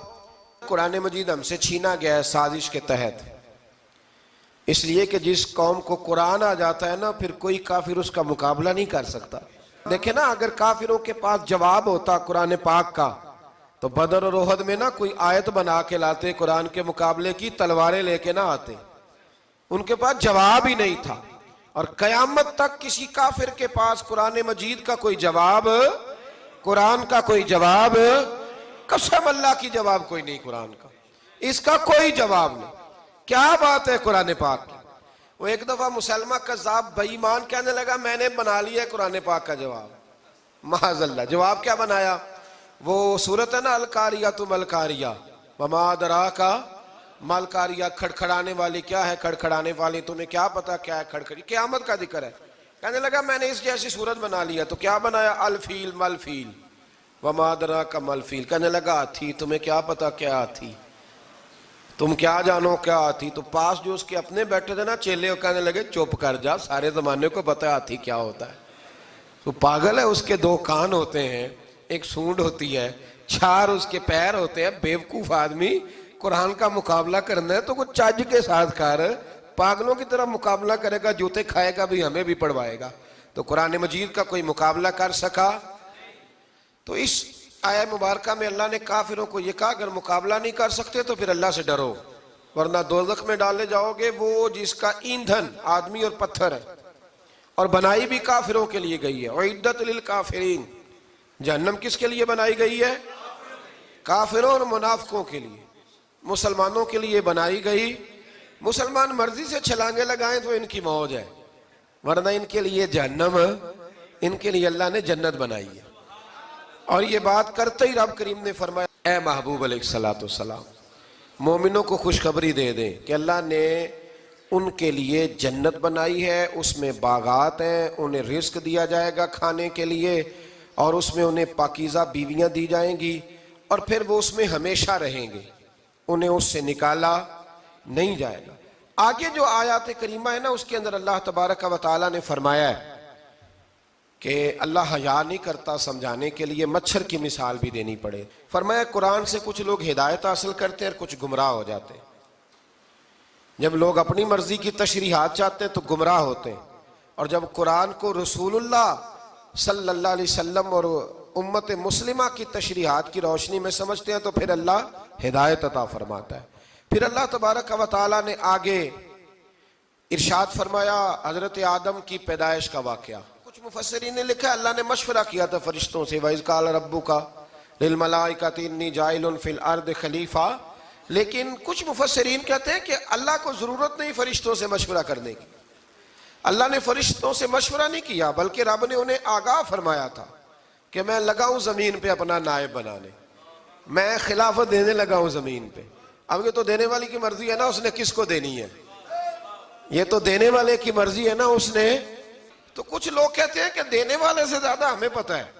قرآن مجید ہم سے چھینا گیا ہے سازش کے تحت، اس لیے کہ جس قوم کو قرآن آ جاتا ہے نا پھر کوئی کافر اس کا مقابلہ نہیں کر سکتا۔ دیکھیں نا اگر کافروں کے پاس جواب ہوتا قرآن پاک کا تو بدر اور احد میں نا کوئی آیت بنا کے لاتے قرآن کے مقابلے کی، تلواریں لے کے نہ آتے، ان کے پاس جواب ہی نہیں تھا۔ اور قیامت تک کسی کافر کے پاس قرآن مجید کا کوئی جواب، قرآن کا کوئی جواب، قسم اللہ کی جواب کوئی نہیں، قرآن کا اس کا کوئی جواب نہیں۔ کیا بات ہے قرآن پاک کی۔ وہ ایک دفعہ مسلمہ کذاب بے ایمان کہنے لگا میں نے بنا لیا ہے قرآن پاک کا جواب، معاذ اللہ۔ جواب کیا بنایا؟ وہ سورت ہے نا القاریۃ ما القاریہ وما ادراک ما القاریہ، کھڑکھڑانے والی کیا ہے، کھڑکھڑانے والی تمہیں کیا پتا کیا ہے کھڑکھڑی، قیامت کا ذکر ہے۔ کہنے لگا میں نے اس جیسی سورت بنا لیا، تو کیا بنایا؟ الفیل ملفیل وما ادراک ما الفیل، کہنے لگا ہاتھی، تمہیں کیا پتا کیا ہاتھی، تم کیا جانو کیا ہاتھی۔ تو پاس جو اس کے اپنے بیٹھے تھے نا چیلے، وہ کہنے لگے چپ کر جا، سارے زمانے کو پتا ہے ہاتھی کیا ہوتا ہے۔ تو پاگل ہے، اس کے 2 کان ہوتے ہیں، ایک سونڈ ہوتی ہے، 4 اس کے پیر ہوتے ہیں۔ بیوقوف آدمی، قرآن کا مقابلہ کرنا ہے تو کچھ چج کے ساتھ کر، پاگلوں کی طرح مقابلہ کرے گا، جوتے کھائے گا بھی ہمیں بھی پڑھوائے گا۔ تو قرآن مجید کا کوئی مقابلہ کر سکا؟ تو اس آیہ مبارکہ میں اللہ نے کافروں کو یہ کہا اگر مقابلہ نہیں کر سکتے تو پھر اللہ سے ڈرو، ورنہ دوزخ میں ڈالے جاؤ گے، وہ جس کا ایندھن آدمی اور پتھر ہے، اور بنائی بھی کافروں کے لیے گئی ہے۔ اعدت للکافرین، جہنم کس کے لیے بنائی گئی ہے؟ کافروں اور منافقوں کے لیے۔ مسلمانوں کے لیے بنائی گئی، مسلمان مرضی سے چھلانگے لگائیں تو ان کی موج ہے، ورنہ ان کے لیے جہنم، ان کے لیے اللہ نے جنت بنائی ہے۔ اور یہ بات کرتے ہی رب کریم نے فرمایا اے محبوب علیہ السلام مومنوں کو خوشخبری دے دیں کہ اللہ نے ان کے لیے جنت بنائی ہے، اس میں باغات ہیں، انہیں رزق دیا جائے گا کھانے کے لیے، اور اس میں انہیں پاکیزہ بیویاں دی جائیں گی، اور پھر وہ اس میں ہمیشہ رہیں گے، انہیں اس سے نکالا نہیں جائے گا۔ آگے جو آیات کریمہ ہے نا اس کے اندر اللہ تبارک و تعالیٰ نے فرمایا ہے کہ اللہ حیا نہیں کرتا سمجھانے کے لیے مچھر کی مثال بھی دینی پڑے۔ فرمایا قرآن سے کچھ لوگ ہدایت حاصل کرتے ہیں اور کچھ گمراہ ہو جاتے ہیں۔ جب لوگ اپنی مرضی کی تشریحات چاہتے ہیں تو گمراہ ہوتے ہیں، اور جب قرآن کو رسول اللہ صلی اللہ علیہ وسلم اور امت مسلمہ کی تشریحات کی روشنی میں سمجھتے ہیں تو پھر اللہ ہدایت عطا فرماتا ہے۔ پھر اللہ تبارک و تعالیٰ نے آگے ارشاد فرمایا حضرت آدم کی پیدائش کا واقعہ۔ کچھ مفسرین نے لکھا اللہ نے مشورہ کیا تھا فرشتوں سے، وَإِذْ قَالَ رَبُّكَ لِلْمَلَائِكَةِ إِنِّي جَاعِلٌ فِي الْأَرْضِ خَلِيفَةً لیکن کچھ مفسرین کہتے ہیں کہ اللہ کو ضرورت نہیں فرشتوں سے مشورہ کرنے کی. اللہ نے فرشتوں سے مشورہ نہیں کیا، بلکہ رب نے انہیں آگاہ فرمایا تھا کہ میں لگا ہوں زمین پہ اپنا نائب بنانے، میں خلافت دینے لگا ہوں زمین پہ. اب یہ تو دینے والی کی مرضی ہے نا اس نے کس کو دینی ہے، یہ تو دینے والے کی مرضی ہے نا اس نے. تو کچھ لوگ کہتے ہیں کہ دینے والے سے زیادہ ہمیں پتہ ہے.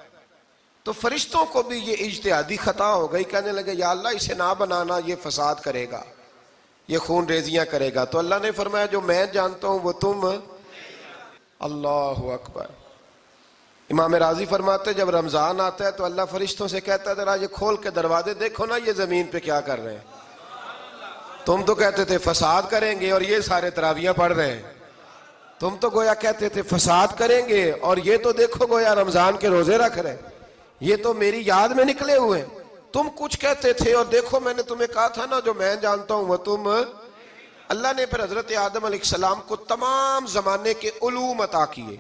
تو فرشتوں کو بھی یہ اجتہادی خطا ہو گئی، کہنے لگے یا اللہ اسے نہ بنانا، یہ فساد کرے گا، یہ خون ریزیاں کرے گا. تو اللہ نے فرمایا جو میں جانتا ہوں وہ تم. اللہ اکبر. امام راضی فرماتے ہیں جب رمضان آتا ہے تو اللہ فرشتوں سے کہتا ہے ذرا یہ کھول کے دروازے دیکھو نا یہ زمین پہ کیا کر رہے ہیں. تم تو کہتے تھے فساد کریں گے اور یہ سارے تراویحاں پڑھ رہے ہیں. تم تو گویا کہتے تھے فساد کریں گے اور یہ تو دیکھو گویا رمضان کے روزے رکھ رہے ہیں. یہ تو میری یاد میں نکلے ہوئے ہیں. تم کچھ کہتے تھے اور دیکھو میں نے تمہیں کہا تھا نا جو میں جانتا ہوں وہ تم. اللہ نے پھر حضرت آدم علیہ السلام کو تمام زمانے کے علوم عطا کیے،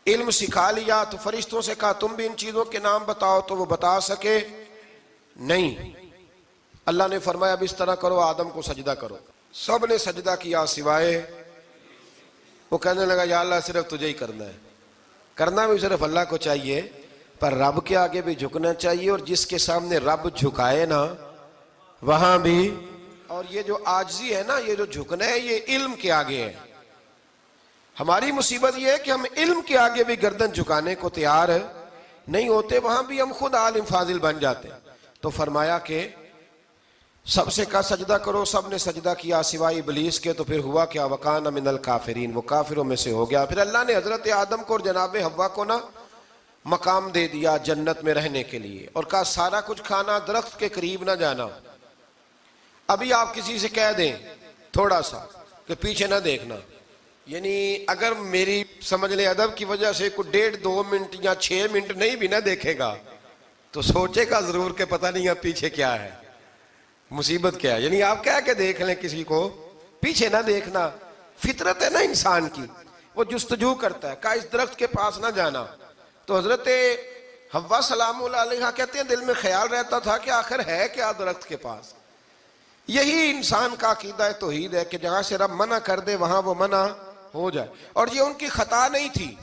علم سکھا لیا. تو فرشتوں سے کہا تم بھی ان چیزوں کے نام بتاؤ، تو وہ بتا سکے نہیں. اللہ نے فرمایا اب اس طرح کرو آدم کو سجدہ کرو. سب نے سجدہ کیا سوائے. وہ کہنے لگا یا اللہ صرف تجھے ہی کرنا ہے. کرنا بھی صرف اللہ کو چاہیے، پر رب کے آگے بھی جھکنا چاہیے، اور جس کے سامنے رب جھکائے نا وہاں بھی. اور یہ جو عاجزی ہے نا، یہ جو جھکنا ہے، یہ علم کے آگے ہے. ہماری مصیبت یہ ہے کہ ہم علم کے آگے بھی گردن جھکانے کو تیار نہیں ہوتے، وہاں بھی ہم خود عالم فاضل بن جاتے. تو فرمایا کہ سب سے کہا سجدہ کرو. سب نے سجدہ کیا سوائے ابلیس کے. تو پھر ہوا کیا وکان من الکافرین، وہ کافروں میں سے ہو گیا. پھر اللہ نے حضرت آدم کو اور جناب حوا کو نا مقام دے دیا جنت میں رہنے کے لیے، اور کہا سارا کچھ کھانا، درخت کے قریب نہ جانا. ابھی آپ کسی سے کہہ دیں تھوڑا سا کہ پیچھے نہ دیکھنا، یعنی اگر میری سمجھ لیں ادب کی وجہ سے کوئی 1.5-2 منٹ یا 6 منٹ نہیں بھی نہ دیکھے گا تو سوچے گا ضرور کہ پتہ نہیں اب پیچھے کیا ہے، مصیبت کیا ہے. یعنی آپ کہہ کے دیکھ لیں کسی کو پیچھے نہ دیکھنا. فطرت ہے نا انسان کی، وہ جستجو کرتا ہے. کہا اس درخت کے پاس نہ جانا. تو حضرت حوا سلام اللہ علیہ کہتے ہیں دل میں خیال رہتا تھا کہ آخر ہے کیا درخت کے پاس. یہی انسان کا عقیدہ توحید ہے کہ جہاں سے رب منع کر دے وہاں وہ منع ہو جائے. اور یہ ان کی خطا نہیں تھی،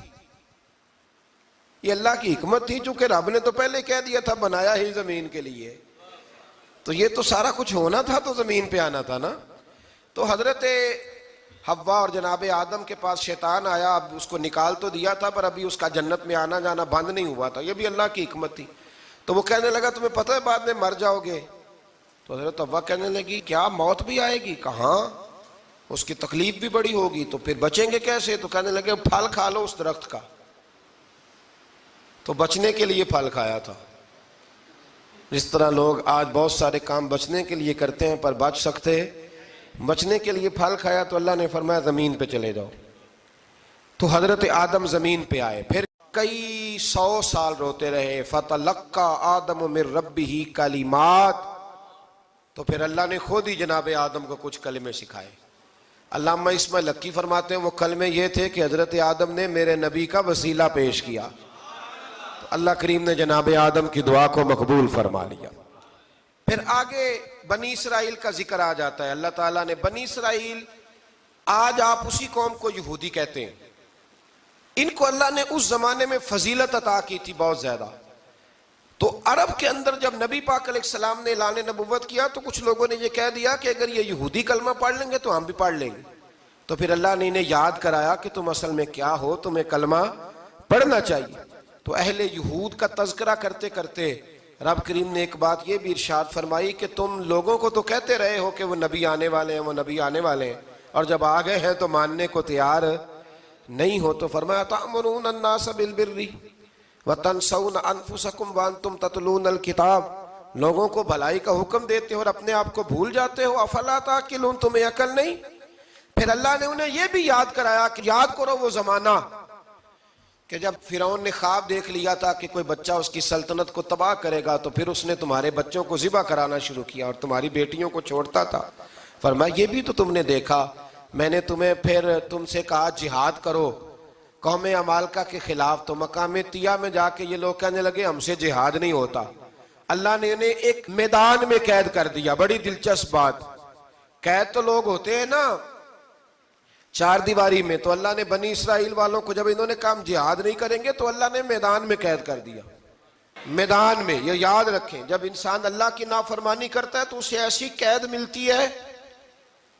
یہ اللہ کی حکمت تھی، چونکہ رب نے تو پہلے کہہ دیا تھا بنایا ہی زمین کے لیے، تو یہ تو سارا کچھ ہونا تھا تو زمین پہ آنا تھا نا. تو حضرت حوا اور جناب آدم کے پاس شیطان آیا. اب اس کو نکال تو دیا تھا پر ابھی اس کا جنت میں آنا جانا بند نہیں ہوا تھا، یہ بھی اللہ کی حکمت تھی. تو وہ کہنے لگا تمہیں پتہ ہے بعد میں مر جاؤ گے. تو حضرت حوا کہنے لگی کیا موت بھی آئے گی؟ کہاں، اس کی تکلیف بھی بڑی ہوگی، تو پھر بچیں گے کیسے؟ تو کہنے لگے پھل کھا لو اس درخت کا. تو بچنے کے لیے پھل کھایا تھا. جس طرح لوگ آج بہت سارے کام بچنے کے لیے کرتے ہیں پر بچ سکتے، بچنے کے لیے پھل کھایا. تو اللہ نے فرمایا زمین پہ چلے جاؤ. تو حضرت آدم زمین پہ آئے. پھر کئی 100 سال روتے رہے. فَتَلَقَّى آدَمُ مِن رَبِّهِ کلمات. تو پھر اللہ نے خود ہی جناب آدم کو کچھ کلمے سکھائے. علامہ اسماعیل لکی فرماتے ہیں وہ کلمے یہ تھے کہ حضرت آدم نے میرے نبی کا وسیلہ پیش کیا، تو اللہ کریم نے جناب آدم کی دعا کو مقبول فرما لیا. پھر آگے بنی اسرائیل کا ذکر آ جاتا ہے. اللہ تعالیٰ نے بنی اسرائیل، آج آپ اسی قوم کو یہودی کہتے ہیں، ان کو اللہ نے اس زمانے میں فضیلت عطا کی تھی بہت زیادہ. تو عرب کے اندر جب نبی پاک علیہ السلام نے اعلان نبوت کیا تو کچھ لوگوں نے یہ کہہ دیا کہ اگر یہ یہودی کلمہ پڑھ لیں گے تو ہم بھی پڑھ لیں گے. تو پھر اللہ نے انہیں یاد کرایا کہ تم اصل میں کیا ہو، تمہیں کلمہ پڑھنا چاہیے. تو اہل یہود کا تذکرہ کرتے کرتے رب کریم نے ایک بات یہ بھی ارشاد فرمائی کہ تم لوگوں کو تو کہتے رہے ہو کہ وہ نبی آنے والے ہیں، وہ نبی آنے والے ہیں، اور جب آ گئے ہیں تو ماننے کو تیار نہیں ہو. تو فرمایا تأمرون الناس بالبر وَتَنْسَوْنَ أَنفُسَكُمْ وَأَنْتُمْ تَتْلُونَ الْكِتَابَ، لوگوں کو بھلائی کا حکم دیتے ہو اور اپنے آپ کو بھول جاتے ہو. أَفَلَا تَعْقِلُونَ، تمہیں عقل نہیں؟ پھر اللہ نے انہیں یہ بھی یاد کرایا کہ یاد کرو وہ زمانہ کہ جب فرعون نے خواب دیکھ لیا تھا کہ کوئی بچہ اس کی سلطنت کو تباہ کرے گا، تو پھر اس نے تمہارے بچوں کو ذبح کرانا شروع کیا اور تمہاری بیٹیوں کو چھوڑتا تھا. فرمایا یہ بھی تو تم نے دیکھا. میں نے تمہیں پھر تم سے کہا جہاد کرو قوم عمالقہ کے خلاف، تو مقام طیہ میں جا کے یہ لوگ کہنے لگے ہم سے جہاد نہیں ہوتا. اللہ نے انہیں ایک میدان میں قید کر دیا. بڑی دلچسپ بات. قید تو لوگ ہوتے ہیں نا چار دیواری میں, تو اللہ نے بنی اسرائیل والوں کو جب انہوں نے کہا جہاد نہیں کریں گے تو اللہ نے میدان میں قید کر دیا. میدان میں. یہ یاد رکھیں, جب انسان اللہ کی نافرمانی کرتا ہے تو اسے ایسی قید ملتی ہے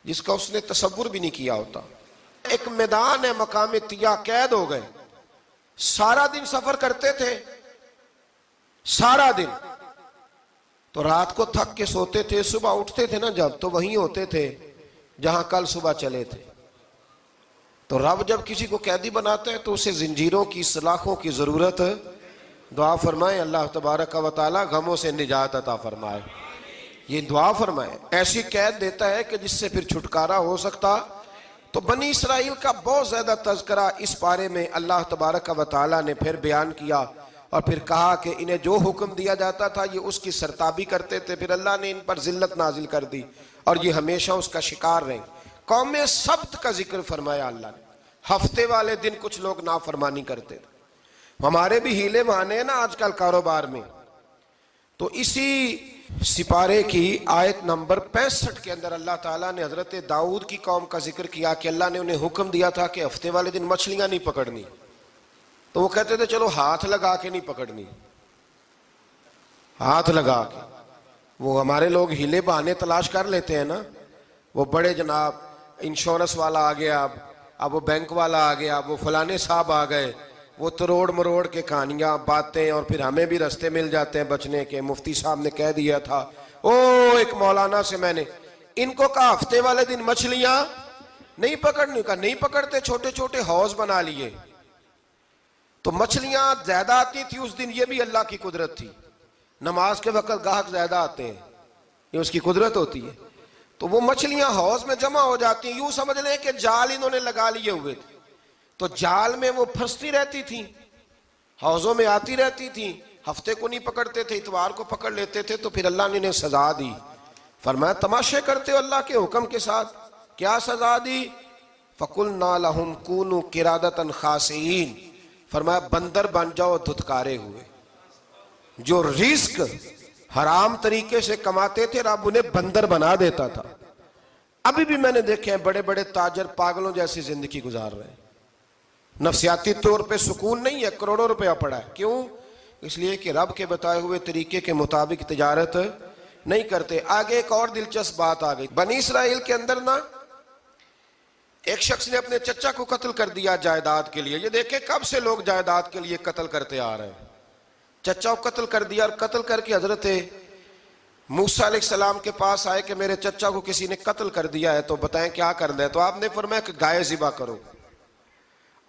جس کا اس نے تصور بھی نہیں کیا ہوتا. ایک میدان ہے مقام طیہ, قید ہو گئے. سارا دن سفر کرتے تھے, سارا دن. تو رات کو تھک کے سوتے تھے, صبح اٹھتے تھے نا جب, تو وہیں ہوتے تھے جہاں کل صبح چلے تھے. تو رب جب کسی کو قیدی بناتا ہے تو اسے زنجیروں کی, سلاخوں کی ضرورت. دعا فرمائے اللہ تبارک و تعالی غموں سے نجات عطا فرمائے. یہ دعا فرمائے. ایسی قید دیتا ہے کہ جس سے پھر چھٹکارا ہو سکتا. تو بنی اسرائیل کا بہت زیادہ تذکرہ اس پارے میں اللہ تبارک و تعالی نے پھر بیان کیا, اور پھر کہا کہ انہیں جو حکم دیا جاتا تھا یہ اس کی سرتابی کرتے تھے. پھر اللہ نے ان پر ذلت نازل کر دی اور یہ ہمیشہ اس کا شکار رہے. قوم سبت کا ذکر فرمایا اللہ نے. ہفتے والے دن کچھ لوگ نافرمانی کرتے تھے. ہمارے بھی ہیلے بہانے ہیں نا آج کل کاروبار میں. تو اسی سپارے کی آیت نمبر 65 کے اندر اللہ تعالیٰ نے حضرت داؤد کی قوم کا ذکر کیا کہ اللہ نے انہیں حکم دیا تھا کہ ہفتے والے دن مچھلیاں نہیں پکڑنی. تو وہ کہتے تھے چلو ہاتھ لگا کے نہیں پکڑنی, ہاتھ لگا کے. وہ ہمارے لوگ ہیلے بہانے تلاش کر لیتے ہیں نا. وہ بڑے جناب انشورنس والا آ گیا, اب وہ بینک والا آ گیا, وہ فلانے صاحب آ گئے, وہ تروڑ مروڑ کے کہانیاں باتیں, اور پھر ہمیں بھی رستے مل جاتے ہیں بچنے کے. مفتی صاحب نے کہہ دیا تھا, ایک مولانا سے میں نے ان کو کہا ہفتے والے دن مچھلیاں نہیں پکڑنی. کا نہیں پکڑتے, چھوٹے چھوٹے حوض بنا لیے. تو مچھلیاں زیادہ آتی تھی اس دن, یہ بھی اللہ کی قدرت تھی. نماز کے وقت گاہک زیادہ آتے ہیں, یہ اس کی قدرت ہوتی ہے. تو وہ مچھلیاں حوض میں جمع ہو جاتی ہیں. یوں سمجھ لیں کہ جال انہوں نے لگا لیے ہوئے تھے, تو جال میں وہ پھنستی رہتی تھی, حوضوں میں آتی رہتی تھی. ہفتے کو نہیں پکڑتے تھے, اتوار کو پکڑ لیتے تھے. تو پھر اللہ نے انہیں سزا دی. فرمایا تماشے کرتے ہو اللہ کے حکم کے ساتھ. کیا سزا دی؟ فَقُلْنَا لَهُمْ كُونُوا قِرَادَةً خَاسِئِينَ. فرمایا بندر بن جاؤ دھتکارے ہوئے. جو رزق حرام طریقے سے کماتے تھے رب انہیں بندر بنا دیتا تھا. ابھی بھی میں نے دیکھے ہیں بڑے بڑے تاجر پاگلوں جیسی زندگی گزار رہے ہیں. نفسیاتی طور پہ سکون نہیں ہے, کروڑوں روپیہ پڑا ہے. کیوں؟ اس لیے کہ رب کے بتائے ہوئے طریقے کے مطابق تجارت نہیں کرتے. آگے ایک اور دلچسپ بات آ گئی. بنی اسرائیل کے اندر نا ایک شخص نے اپنے چچا کو قتل کر دیا جائیداد کے لیے. یہ دیکھیں کب سے لوگ جائیداد کے لیے قتل کرتے آ رہے ہیں. چچا کو قتل کر دیا, اور قتل کر کے حضرت موسیٰ علیہ السلام کے پاس آئے کہ میرے چچا کو کسی نے قتل کر دیا ہے, تو بتائیں کیا کرنا ہے. تو آپ نے فرمایا کہ گائے ذبح کرو,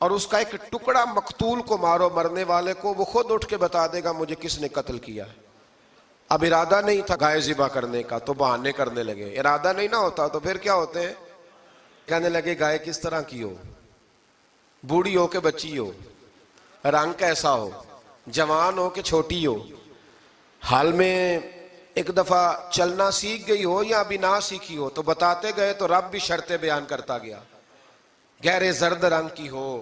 اور اس کا ایک ٹکڑا مقتول کو مارو, مرنے والے کو. وہ خود اٹھ کے بتا دے گا مجھے کس نے قتل کیا ہے. اب ارادہ نہیں تھا گائے ذبح کرنے کا, تو بہانے کرنے لگے. ارادہ نہیں نہ ہوتا تو پھر کیا ہوتے ہیں, کہنے لگے گائے کس طرح کی ہو, بوڑھی ہو کہ بچی ہو, رنگ کیسا ہو, جوان ہو کہ چھوٹی ہو, حال میں ایک دفعہ چلنا سیکھ گئی ہو یا ابھی نہ سیکھی ہو. تو بتاتے گئے تو رب بھی شرطیں بیان کرتا گیا. گہرے زرد رنگ کی ہو,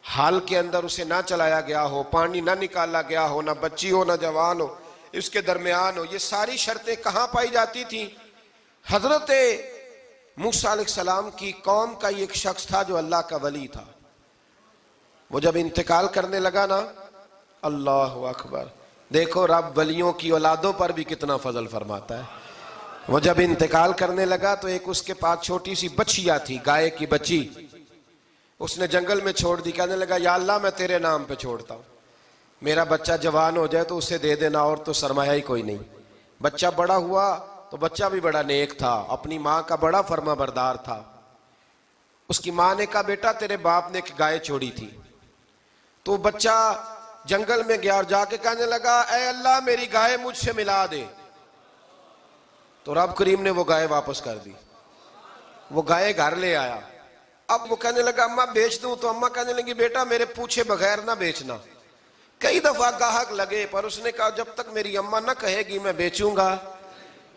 حال کے اندر اسے نہ چلایا گیا ہو, پانی نہ نکالا گیا ہو, نہ بچی ہو نہ جوان ہو, اس کے درمیان ہو. یہ ساری شرطیں کہاں پائی جاتی تھیں؟ حضرت موسیٰ علیہ السلام کی قوم کا ایک شخص تھا جو اللہ کا ولی تھا. وہ جب انتقال کرنے لگا نا, اللہ اکبر, دیکھو رب ولیوں کی اولادوں پر بھی کتنا فضل فرماتا ہے. وہ جب انتقال کرنے لگا تو ایک اس کے پاس چھوٹی سی بچیا تھی, گائے کی بچی. اس نے جنگل میں چھوڑ دی. کہنے لگا یا اللہ میں تیرے نام پہ چھوڑتا ہوں, میرا بچہ جوان ہو جائے تو اسے دے دینا, اور تو سرمایہ ہی کوئی نہیں. بچہ بڑا ہوا تو بچہ بھی بڑا نیک تھا, اپنی ماں کا بڑا فرما بردار تھا. اس کی ماں نے کہا بیٹا تیرے باپ نے ایک گائے چھوڑی تھی. تو بچہ جنگل میں گیا اور جا کے کہنے لگا اے اللہ میری گائے مجھ سے ملا دے. تو رب کریم نے وہ گائے واپس کر دی. وہ گائے گھر لے آیا. اب وہ کہنے لگا اماں بیچ دوں, تو اماں کہنے لگی بیٹا میرے پوچھے بغیر نہ بیچنا. کئی دفعہ گاہک لگے پر اس نے کہا جب تک میری اماں نہ کہے گی میں بیچوں گا.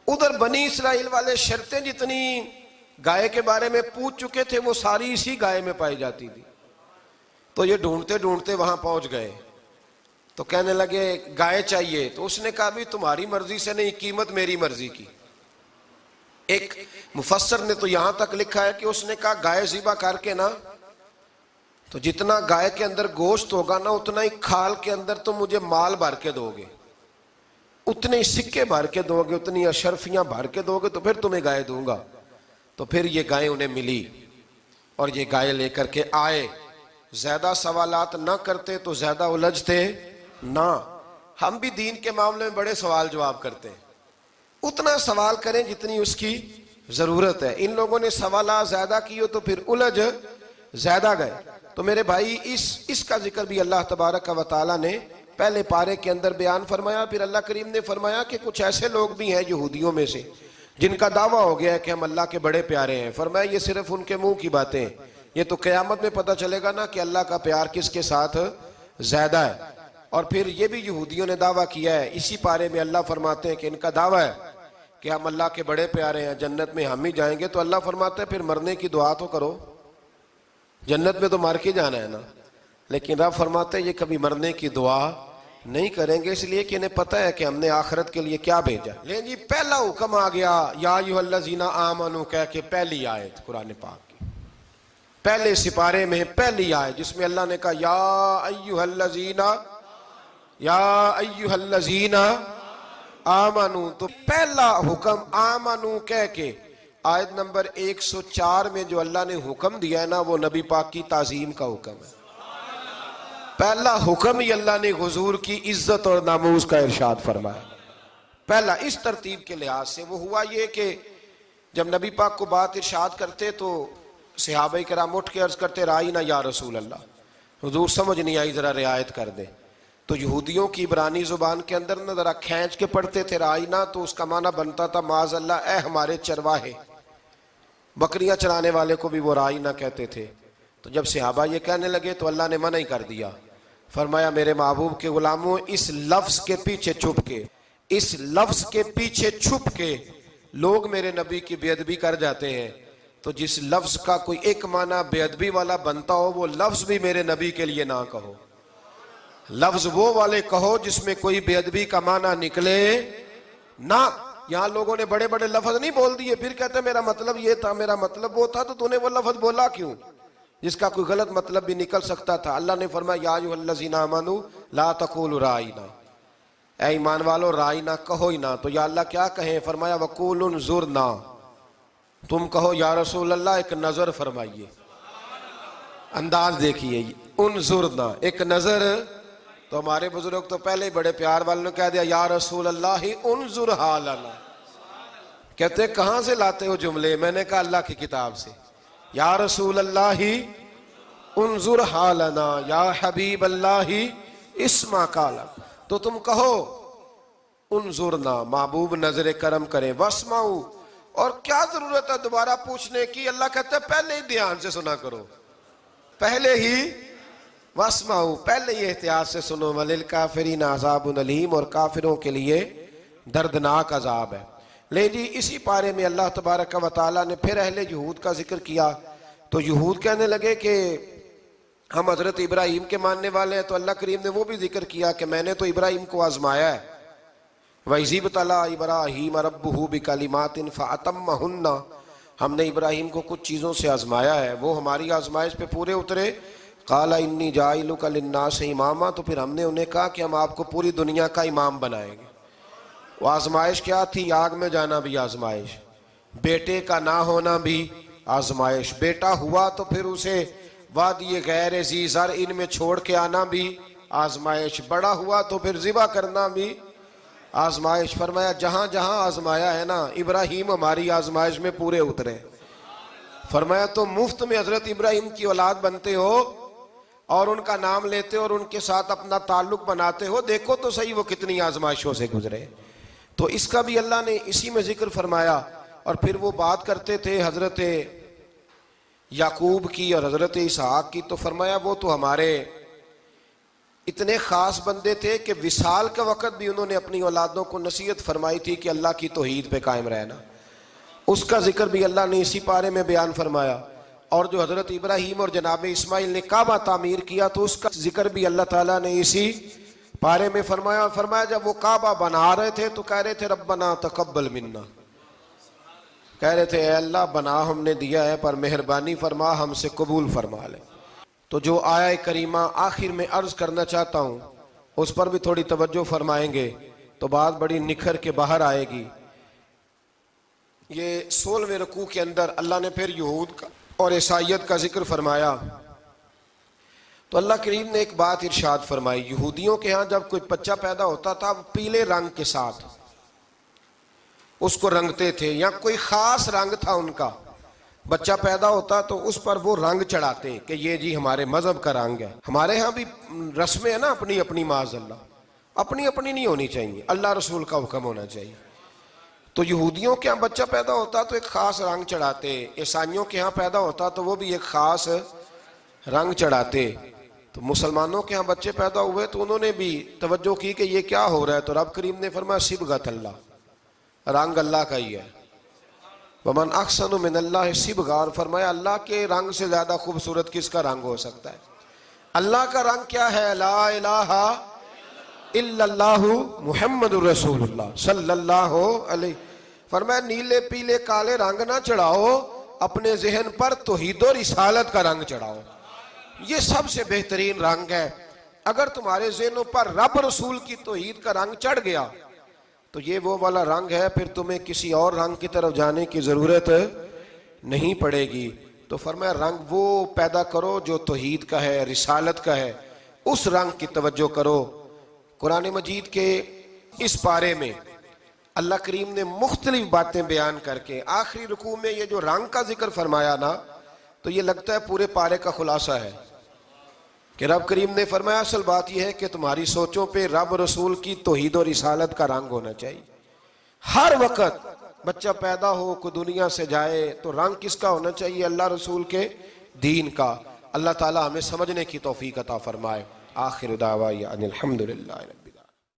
ادھر بنی اسرائیل والے شرطیں جتنی گائے کے بارے میں پوچھ چکے تھے وہ ساری اسی گائے میں پائی جاتی تھی. تو یہ ڈھونڈتے ڈھونڈتے وہاں پہنچ گئے. تو کہنے لگے گائے چاہیے، تو اس نے کہا بھی تمہاری مرضی سے نہیں، قیمت میری مرضی کی۔ ایک مفسر نے تو یہاں تک لکھا ہے کہ اس نے کہا گائے ذبح کر کے نا، تو جتنا گائے کے اندر گوشت ہوگا نا اتنا ہی کھال کے اندر تم مجھے مال بھر کے دو گے، اتنے سکے بھر کے دو گے، اتنی اشرفیاں بھر کے دو گے تو پھر تمہیں گائے دوں گا۔ تو پھر یہ گائے انہیں ملی اور یہ گائے لے کر کے آئے۔ زیادہ سوالات نہ کرتے تو زیادہ الجھتے نہ۔ ہم بھی دین کے معاملے میں بڑے سوال جواب کرتے ہیں، اتنا سوال کریں جتنی اس کی ضرورت ہے۔ ان لوگوں نے سوالات زیادہ کیے تو پھر الجھ زیادہ گئے۔ تو میرے بھائی اس کا ذکر بھی اللہ تبارک و تعالیٰ نے پہلے پارے کے اندر بیان فرمایا۔ پھر اللہ کریم نے فرمایا کہ کچھ ایسے لوگ بھی ہیں یہودیوں میں سے جن کا دعویٰ ہو گیا ہے کہ ہم اللہ کے بڑے پیارے ہیں۔ فرمایا یہ صرف ان کے منہ کی باتیں ہیں، یہ تو قیامت میں پتہ چلے گا نا کہ اللہ کا پیار کس کے ساتھ زیادہ ہے۔ اور پھر یہ بھی یہودیوں نے دعویٰ کیا ہے، اسی پارے میں اللہ فرماتے ہیں کہ ان کا دعویٰ ہے کہ ہم اللہ کے بڑے پیارے ہیں، جنت میں ہم ہی جائیں گے۔ تو اللہ فرماتا ہے پھر مرنے کی دعا تو کرو، جنت میں تو مر کے جانا ہے نا۔ لیکن رب فرماتے ہیں یہ کبھی مرنے کی دعا نہیں کریں گے، اس لیے کہ انہیں پتہ ہے کہ ہم نے آخرت کے لیے کیا بھیجا۔ لیکن جی پہلا حکم آ گیا یا ایھا الذین آمنوا کہہ کے، پہلی آیت قرآن پاک کی پہلے سپارے میں پہلی آیت جس میں اللہ نے کہا یا ایھا الذین آمنوا، تو پہلا حکم آمنوا کہہ کے آیت نمبر 104 میں جو اللہ نے حکم دیا ہے نا وہ نبی پاک کی تعظیم کا حکم ہے۔ پہلا حکم ہی اللہ نے حضور کی عزت اور ناموس کا ارشاد فرمایا۔ پہلا اس ترتیب کے لحاظ سے وہ ہوا یہ کہ جب نبی پاک کو بات ارشاد کرتے تو صحابہ کرام اٹھ کے عرض کرتے رائینا یا رسول اللہ، حضور سمجھ نہیں آئی ذرا رعایت کر دیں۔ تو یہودیوں کی عبرانی زبان کے اندر نہ ذرا کھینچ کے پڑھتے تھے رائینا، تو اس کا معنی بنتا تھا معاذ اللہ اے ہمارے چرواہے، بکریاں چرانے والے کو بھی وہ رائینا کہتے تھے۔ تو جب صحابہ یہ کہنے لگے تو اللہ نے منع ہی کر دیا، فرمایا میرے محبوب کے غلاموں اس لفظ کے پیچھے چھپ کے لوگ میرے نبی کی بے ادبی کر جاتے ہیں۔ تو جس لفظ کا کوئی ایک معنی بے ادبی والا بنتا ہو وہ لفظ بھی میرے نبی کے لیے نہ کہو، لفظ وہ والے کہو جس میں کوئی بے ادبی کا معنی نکلے نہ۔ یہاں لوگوں نے بڑے بڑے لفظ نہیں بول دیے، پھر کہتے میرا مطلب یہ تھا، میرا مطلب وہ تھا، تو تو نے وہ لفظ بولا کیوں جس کا کوئی غلط مطلب بھی نکل سکتا تھا۔ اللہ نے فرمایا یا ایھا الذین آمنوا لا تقولوا رائینا، اے ایمان والو رائینا کہو ہی نہ۔ تو یا اللہ کیا کہیں؟ فرمایا وقولوا انظرنا، تم کہو یا رسول اللہ ایک نظر فرمائیے۔ انداز دیکھیے، انظرنا ایک نظر۔ تو ہمارے بزرگ تو پہلے ہی بڑے پیار والوں نے کہہ دیا یا رسول اللہ انظر حالنا۔ کہتے کہاں سے لاتے ہو جملے؟ میں نے کہا اللہ کی کتاب سے۔ یا رسول اللہ انظر حالنا، یا حبیب اللہ اسمع قالا، تو تم کہو انظرنا، محبوب نظر کرم کریں، واسمعوا، اور کیا ضرورت ہے دوبارہ پوچھنے کی؟ اللہ کہتا ہے پہلے ہی دھیان سے سنا کرو، پہلے ہی واسمعوا، پہلے ہی احتیاط سے سنو، وللکافرین عذاب علیم، اور کافروں کے لیے دردناک عذاب ہے۔ لے جی اسی پارے میں اللہ تبارک و تعالیٰ نے پھر اہل یہود کا ذکر کیا۔ تو یہود کہنے لگے کہ ہم حضرت ابراہیم کے ماننے والے ہیں، تو اللہ کریم نے وہ بھی ذکر کیا کہ میں نے تو ابراہیم کو آزمایا ہے، وَإِذِ ابْتَلَىٰ إِبْرَاهِيمَ رَبُّهُ بِكَلِمَاتٍ فَأَتَمَّهُنَّ، ہم نے ابراہیم کو کچھ چیزوں سے آزمایا ہے، وہ ہماری آزمائش پہ پورے اترے۔ قَالَ إِنِّي جَاعِلُكَ لِلنَّاسِ إِمَامًا، تو پھر ہم نے انہیں کہا کہ ہم آپ کو پوری دنیا کا امام بنائیں گے۔ وہ آزمائش کیا تھی؟ آگ میں جانا بھی آزمائش، بیٹے کا نہ ہونا بھی آزمائش، بیٹا ہوا تو پھر اسے وادی غیر ذی زرع میں چھوڑ کے آنا بھی آزمائش، بڑا ہوا تو پھر ذبح کرنا بھی آزمائش۔ فرمایا جہاں جہاں آزمایا ہے نا ابراہیم ہماری آزمائش میں پورے اترے۔ فرمایا تو مفت میں حضرت ابراہیم کی اولاد بنتے ہو اور ان کا نام لیتے اور ان کے ساتھ اپنا تعلق بناتے ہو، دیکھو تو صحیح وہ کتنی آزمائشوں سے گزرے۔ تو اس کا بھی اللہ نے اسی میں ذکر فرمایا۔ اور پھر وہ بات کرتے تھے حضرت یعقوب کی اور حضرت اسحاق کی، تو فرمایا وہ تو ہمارے اتنے خاص بندے تھے کہ وصال کے وقت بھی انہوں نے اپنی اولادوں کو نصیحت فرمائی تھی کہ اللہ کی توحید پہ قائم رہنا، اس کا ذکر بھی اللہ نے اسی پارے میں بیان فرمایا۔ اور جو حضرت ابراہیم اور جناب اسماعیل نے کعبہ تعمیر کیا تو اس کا ذکر بھی اللہ تعالیٰ نے اسی پارے میں فرمایا جب وہ کعبہ بنا رہے تھے تو کہہ رہے تھے ربنا تقبل منا، کہہ رہے تھے اے اللہ بنا ہم نے دیا ہے پر مہربانی فرما ہم سے قبول فرما لے۔ تو جو آیہ کریمہ آخر میں عرض کرنا چاہتا ہوں اس پر بھی تھوڑی توجہ فرمائیں گے تو بات بڑی نکھر کے باہر آئے گی۔ یہ 16ویں رکوع کے اندر اللہ نے پھر یہود کا اور عیسائیت کا ذکر فرمایا تو اللہ کریم نے ایک بات ارشاد فرمائی، یہودیوں کے ہاں جب کوئی بچہ پیدا ہوتا تھا وہ پیلے رنگ کے ساتھ اس کو رنگتے تھے، یا کوئی خاص رنگ تھا ان کا، بچہ پیدا ہوتا تو اس پر وہ رنگ چڑھاتے کہ یہ جی ہمارے مذہب کا رنگ ہے۔ ہمارے ہاں بھی رسمیں ہیں نا اپنی اپنی، معاذ اللہ اپنی اپنی نہیں ہونی چاہیے، اللہ رسول کا حکم ہونا چاہیے۔ تو یہودیوں کے ہاں بچہ پیدا ہوتا تو ایک خاص رنگ چڑھاتے، عیسائیوں کے ہاں پیدا ہوتا تو وہ بھی ایک خاص رنگ چڑھاتے۔ تو مسلمانوں کے ہاں بچے پیدا ہوئے تو انہوں نے بھی توجہ کی کہ یہ کیا ہو رہا ہے، تو رب کریم نے فرمایا صبغۃ اللہ، رنگ اللہ کا ہی ہے۔ ومن احسن من اللہ صبغہ، فرمایا اللہ کے رنگ سے زیادہ خوبصورت کس کا رنگ ہو سکتا ہے؟ اللہ کا رنگ کیا ہے؟ لا الہ الا اللہ محمد رسول اللہ صلی اللہ علیہ۔ فرمایا نیلے پیلے کالے رنگ نہ چڑھاؤ، اپنے ذہن پر توحید و رسالت کا رنگ چڑھاؤ، یہ سب سے بہترین رنگ ہے۔ اگر تمہارے ذہنوں پر رب رسول کی توحید کا رنگ چڑھ گیا تو یہ وہ والا رنگ ہے، پھر تمہیں کسی اور رنگ کی طرف جانے کی ضرورت نہیں پڑے گی۔ تو فرمایا رنگ وہ پیدا کرو جو توحید کا ہے، رسالت کا ہے، اس رنگ کی توجہ کرو۔ قرآن مجید کے اس پارے میں اللہ کریم نے مختلف باتیں بیان کر کے آخری رکوع میں یہ جو رنگ کا ذکر فرمایا نا، تو یہ لگتا ہے پورے پارے کا خلاصہ ہے کہ رب کریم نے فرمایا اصل بات یہ ہے کہ تمہاری سوچوں پہ رب رسول کی توحید و رسالت کا رنگ ہونا چاہیے۔ ہر وقت بچہ پیدا ہو کوئی دنیا سے جائے تو رنگ کس کا ہونا چاہیے؟ اللہ رسول کے دین کا۔ اللہ تعالی ہمیں سمجھنے کی توفیق عطا فرمائے۔ آخر دعوانا ان الحمدللہ۔